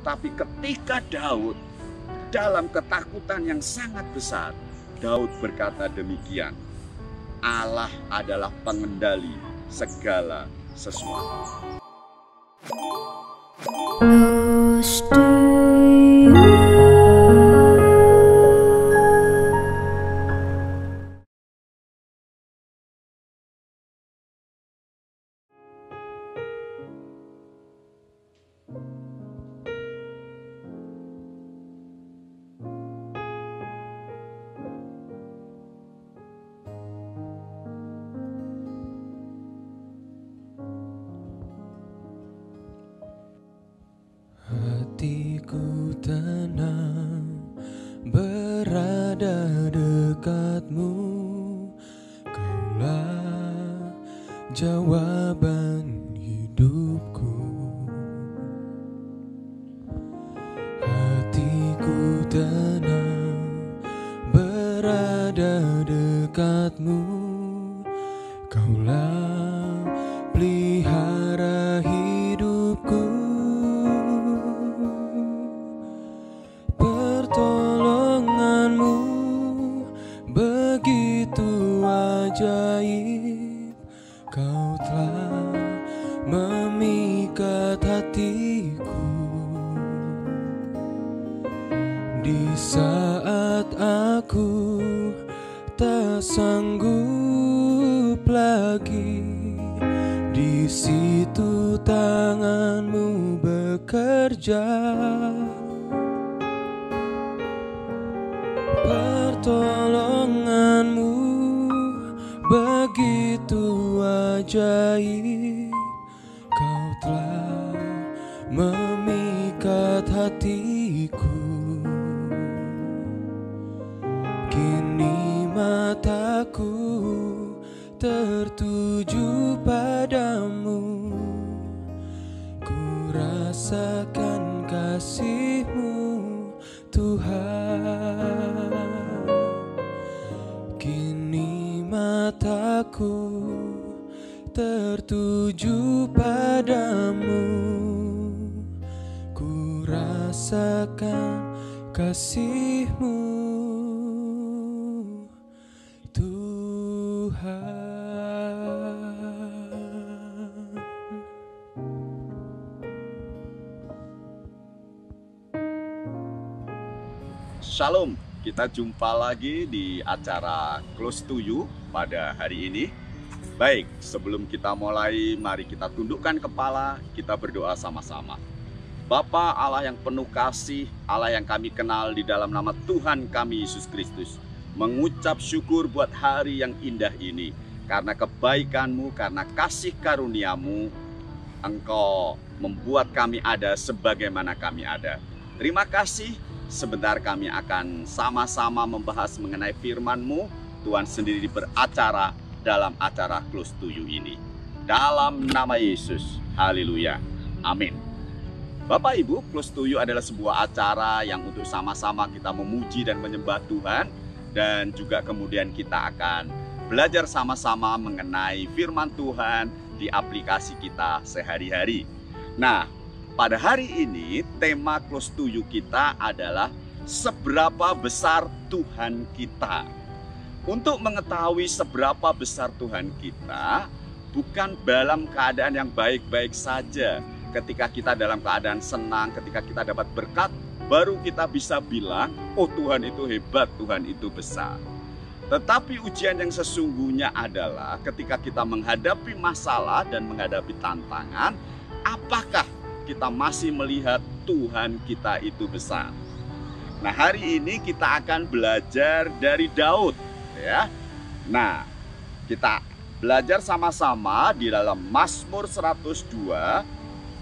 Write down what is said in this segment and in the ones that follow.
Tetapi ketika Daud dalam ketakutan yang sangat besar, Daud berkata demikian, Allah adalah pengendali segala sesuatu. Hatiku tenang berada dekatmu, Kaulah jawaban hidupku. Hatiku tenang berada dekatmu, Kaulah pelihara hidupku. Pertolonganmu begitu ajaib, Kau telah memikat hatiku. Di saat aku tak sanggup lagi, di situ tanganmu bekerja. Pertolonganmu begitu ajaib, Kau telah memikat hatiku. Kini mataku tertuju padamu, ku rasakan kasih-Mu Tuhan. Kini mataku tertuju padamu, ku rasakan kasih-Mu Tuhan. Shalom, kita jumpa lagi di acara Close to You pada hari ini. Baik, sebelum kita mulai, mari kita tundukkan kepala, kita berdoa sama-sama. Bapa Allah yang penuh kasih, Allah yang kami kenal di dalam nama Tuhan kami Yesus Kristus, mengucap syukur buat hari yang indah ini. Karena kebaikan-Mu, karena kasih karunia-Mu, Engkau membuat kami ada sebagaimana kami ada. Terima kasih. Sebentar kami akan sama-sama membahas mengenai firman-Mu. Tuhan sendiri beracara dalam acara Close to You ini. Dalam nama Yesus, haleluya, amin. Bapak Ibu, Close to You adalah sebuah acara yang untuk sama-sama kita memuji dan menyembah Tuhan. Dan juga kemudian kita akan belajar sama-sama mengenai firman Tuhan di aplikasi kita sehari-hari. Nah, pada hari ini tema Close to You kita adalah seberapa besar Tuhan kita. Untuk mengetahui seberapa besar Tuhan kita, bukan dalam keadaan yang baik-baik saja. Ketika kita dalam keadaan senang, ketika kita dapat berkat, baru kita bisa bilang, oh Tuhan itu hebat, Tuhan itu besar. Tetapi ujian yang sesungguhnya adalah ketika kita menghadapi masalah dan menghadapi tantangan, apakah kita masih melihat Tuhan kita itu besar. Nah, hari ini kita akan belajar dari Daud, ya. Nah, kita belajar sama-sama di dalam Mazmur 102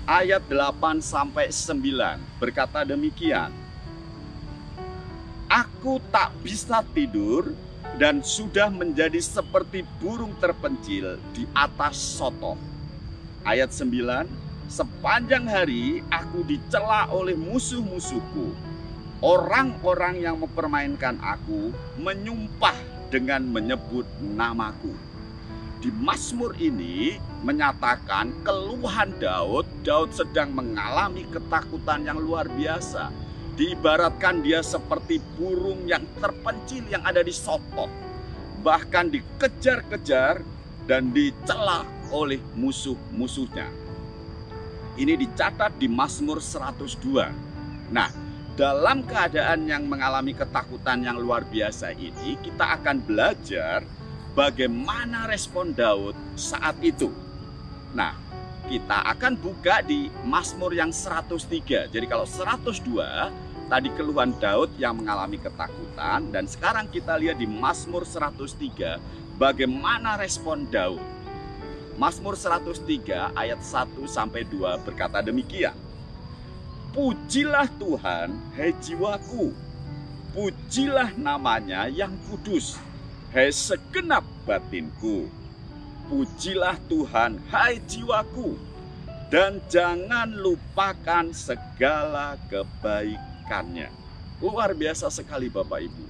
ayat 8 sampai 9. Berkata demikian. Aku tak bisa tidur dan sudah menjadi seperti burung terpencil di atas Sodom. Ayat 9. Sepanjang hari aku dicela oleh musuh-musuhku. Orang-orang yang mempermainkan aku menyumpah dengan menyebut namaku. Di Mazmur ini menyatakan keluhan Daud. Daud sedang mengalami ketakutan yang luar biasa. Diibaratkan dia seperti burung yang terpencil yang ada di sotok. Bahkan dikejar-kejar dan dicela oleh musuh-musuhnya. Ini dicatat di Mazmur 102. Nah, dalam keadaan yang mengalami ketakutan yang luar biasa ini, kita akan belajar bagaimana respon Daud saat itu. Nah, kita akan buka di Mazmur yang 103. Jadi kalau 102 tadi keluhan Daud yang mengalami ketakutan, dan sekarang kita lihat di Mazmur 103 bagaimana respon Daud. Mazmur 103 ayat 1 sampai 2 berkata demikian. Pujilah Tuhan, hai jiwaku. Pujilah namanya yang kudus, hai segenap batinku. Pujilah Tuhan, hai jiwaku. Dan jangan lupakan segala kebaikannya. Luar biasa sekali Bapak Ibu.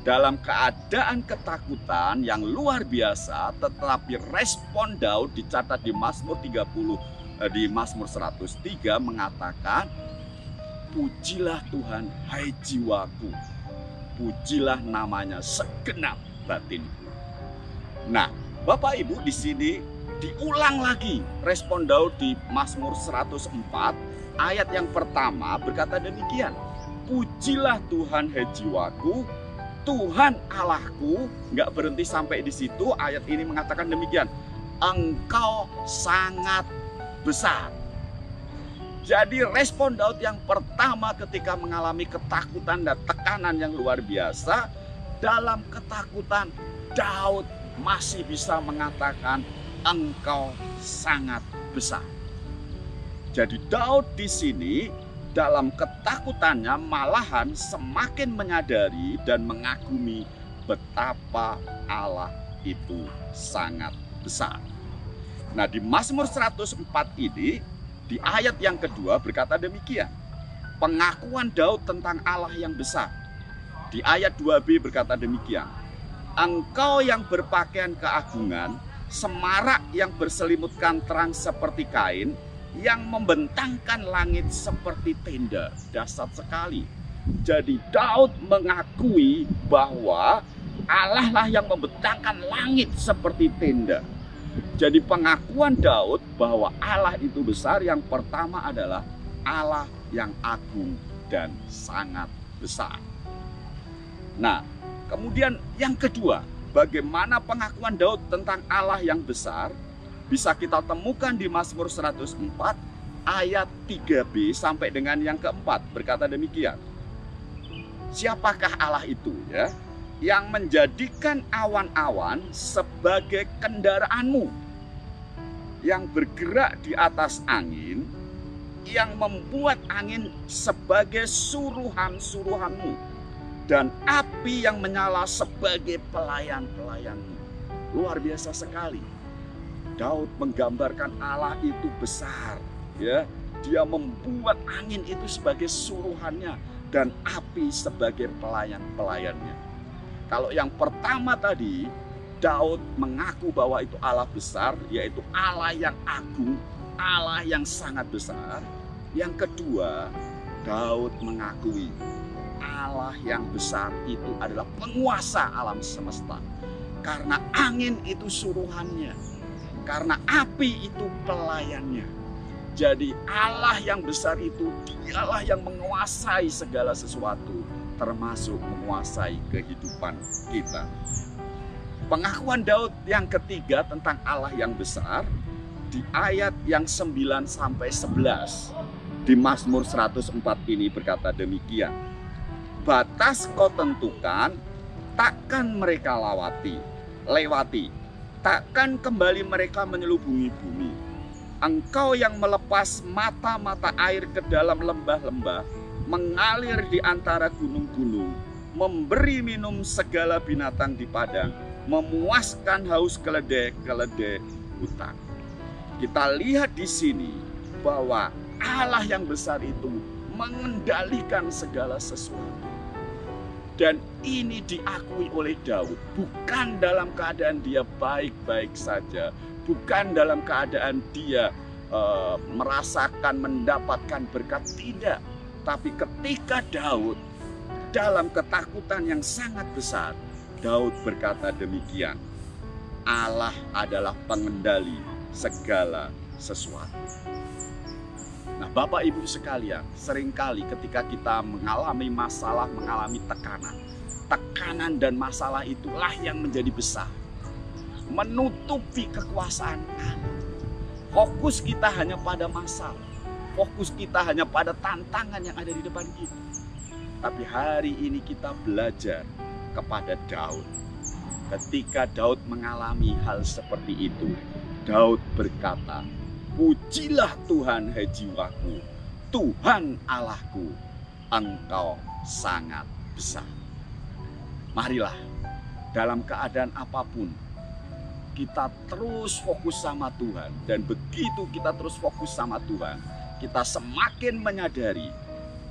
Dalam keadaan ketakutan yang luar biasa, tetapi respon Daud dicatat di Mazmur 30, di Mazmur 103 mengatakan, pujilah Tuhan, hai jiwaku. Pujilah namanya segenap batinku. Nah, Bapak Ibu, di sini diulang lagi respon Daud di Mazmur 104 ayat yang pertama berkata demikian. Pujilah Tuhan, hai jiwaku. Tuhan Allahku. Nggak berhenti sampai di situ. Ayat ini mengatakan demikian. Engkau sangat besar. Jadi respon Daud yang pertama ketika mengalami ketakutan dan tekanan yang luar biasa, dalam ketakutan Daud masih bisa mengatakan engkau sangat besar. Jadi Daud di sini dalam ketakutannya malahan semakin menyadari dan mengagumi betapa Allah itu sangat besar. Nah, di Mazmur 104 ini di ayat yang kedua berkata demikian. Pengakuan Daud tentang Allah yang besar. Di ayat 2b berkata demikian. Engkau yang berpakaian keagungan, semarak yang berselimutkan terang seperti kain, yang membentangkan langit seperti tenda. Dahsyat sekali. Jadi Daud mengakui bahwa Allah lah yang membentangkan langit seperti tenda. Jadi pengakuan Daud bahwa Allah itu besar yang pertama adalah Allah yang agung dan sangat besar. Nah, kemudian yang kedua, bagaimana pengakuan Daud tentang Allah yang besar bisa kita temukan di Mazmur 104 ayat 3b sampai dengan yang keempat berkata demikian. Siapakah Allah itu ya? Yang menjadikan awan-awan sebagai kendaraanmu, yang bergerak di atas angin, yang membuat angin sebagai suruhan-suruhanmu, dan api yang menyala sebagai pelayan-pelayanmu. Luar biasa sekali. Daud menggambarkan Allah itu besar, ya. Dia membuat angin itu sebagai suruhannya dan api sebagai pelayan-pelayannya. Kalau yang pertama tadi, Daud mengaku bahwa itu Allah besar, yaitu Allah yang agung, Allah yang sangat besar. Yang kedua, Daud mengakui Allah yang besar itu adalah penguasa alam semesta. Karena angin itu suruhannya, karena api itu pelayannya. Jadi Allah yang besar itu dialah yang menguasai segala sesuatu, termasuk menguasai kehidupan kita. Pengakuan Daud yang ketiga tentang Allah yang besar di ayat yang 9 sampai 11 di Mazmur 104 ini berkata demikian. Batas kau tentukan, takkan mereka lewati. Takkan kembali mereka menyelubungi bumi. Engkau yang melepas mata-mata air ke dalam lembah-lembah, mengalir di antara gunung-gunung, memberi minum segala binatang di padang, memuaskan haus keledai-keledai hutan. Kita lihat di sini bahwa Allah yang besar itu mengendalikan segala sesuatu. Dan ini diakui oleh Daud, bukan dalam keadaan dia baik-baik saja, bukan dalam keadaan dia merasakan mendapatkan berkat, tidak. Tapi ketika Daud dalam ketakutan yang sangat besar, Daud berkata demikian, Allah adalah pengendali segala sesuatu. Nah, Bapak Ibu sekalian, seringkali ketika kita mengalami masalah, mengalami tekanan dan masalah itulah yang menjadi besar, menutupi kekuasaan Allah. Fokus kita hanya pada masalah, fokus kita hanya pada tantangan yang ada di depan kita. Tapi hari ini kita belajar kepada Daud. Ketika Daud mengalami hal seperti itu, Daud berkata, pujilah Tuhan, hai jiwaku, Tuhan Allahku, Engkau sangat besar. Marilah dalam keadaan apapun kita terus fokus sama Tuhan. Dan begitu kita terus fokus sama Tuhan, kita semakin menyadari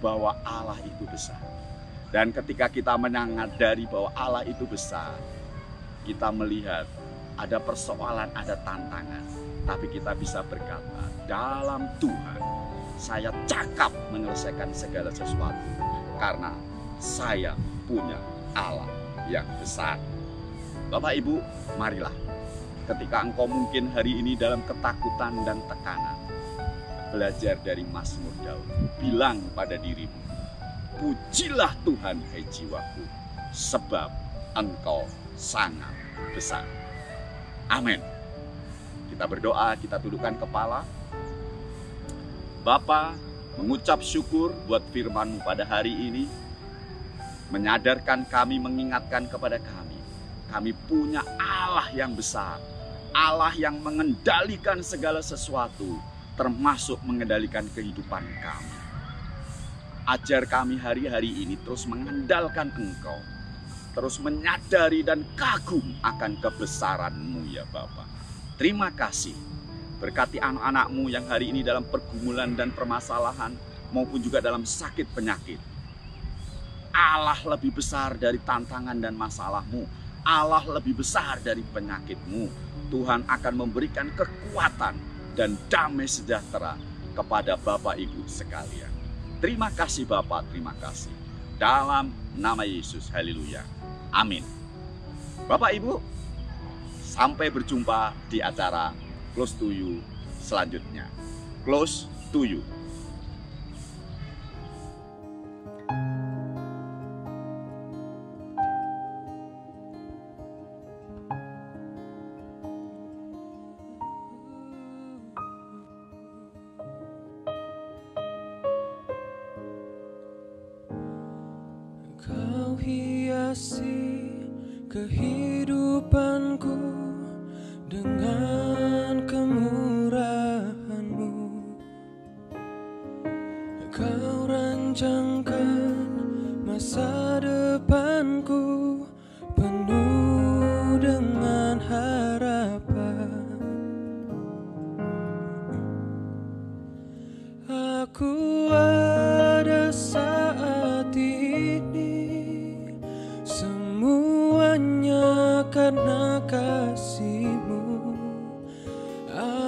bahwa Allah itu besar. Dan ketika kita menyadari bahwa Allah itu besar, kita melihat ada persoalan, ada tantangan, tapi kita bisa berkata, dalam Tuhan saya cakap menyelesaikan segala sesuatu, karena saya punya Allah yang besar. Bapak Ibu, marilah ketika engkau mungkin hari ini dalam ketakutan dan tekanan, belajar dari Mazmur Daud. Bilang pada dirimu, pujilah Tuhan, hai jiwaku, sebab Engkau sangat besar. Amin. Kita berdoa, kita tundukkan kepala. Bapa, mengucap syukur buat firman-Mu pada hari ini, menyadarkan kami, mengingatkan kepada kami punya Allah yang besar, Allah yang mengendalikan segala sesuatu, termasuk mengendalikan kehidupan kami. Ajar kami hari-hari ini terus mengandalkan Engkau, terus menyadari dan kagum akan kebesaran-Mu ya Bapa. Terima kasih. Berkati anak-anak-Mu yang hari ini dalam pergumulan dan permasalahan, maupun juga dalam sakit penyakit. Allah lebih besar dari tantangan dan masalah-Mu. Allah lebih besar dari penyakit-Mu. Tuhan akan memberikan kekuatan dan damai sejahtera kepada Bapak Ibu sekalian. Terima kasih Bapak, terima kasih. Dalam nama Yesus, haleluya. Amin. Bapak Ibu, sampai berjumpa di acara Close to You selanjutnya. Close to You. Kau hiasi kehidupanku dengan kemurahan-Mu. Kau rancangkan masa depanku penuh dengan harapan. Aku ada saat ini, semuanya karena kasih-Mu.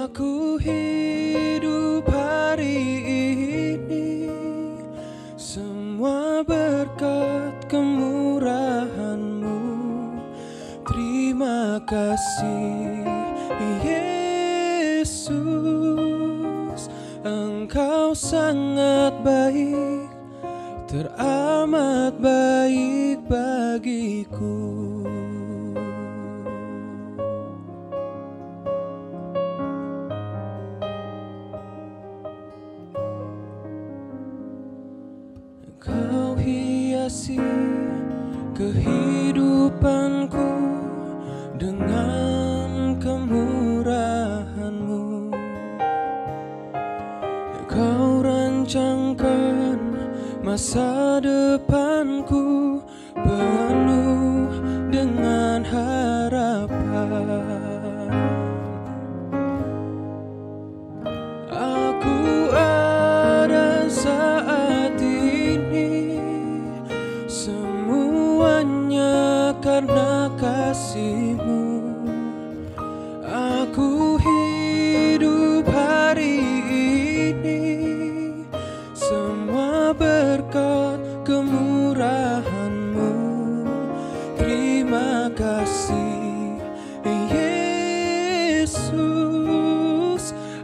Aku hidup hari ini, semua berkat kemurahan-Mu. Terima kasih Yesus, Engkau sangat baik, teramat baik bagiku. Kau hiasi kehidupanku dengan kemurahan-Mu. Kau rancangkan masa depanku penuh dengan harapan. Aku ada saat ini, semua berkat kemurahan-Mu. Terima kasih Yesus,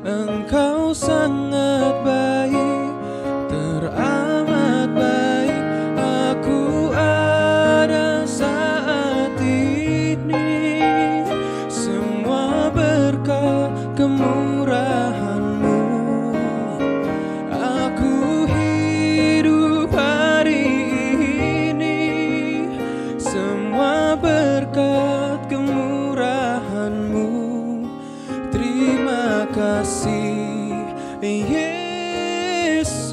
Engkau sangat baik, teramat baik. Aku ada saat ini, semua berkat kemurahan-Mu. Aku hidup hari ini, semua berkat kemurahan-Mu. Terima kasih Yesus,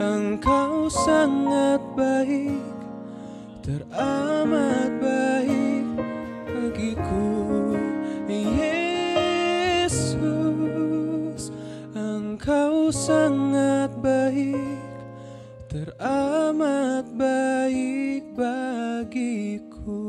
Engkau sangat baik, teramat baik bagiku. Yesus, Engkau sangat baik, teramat baik bagiku.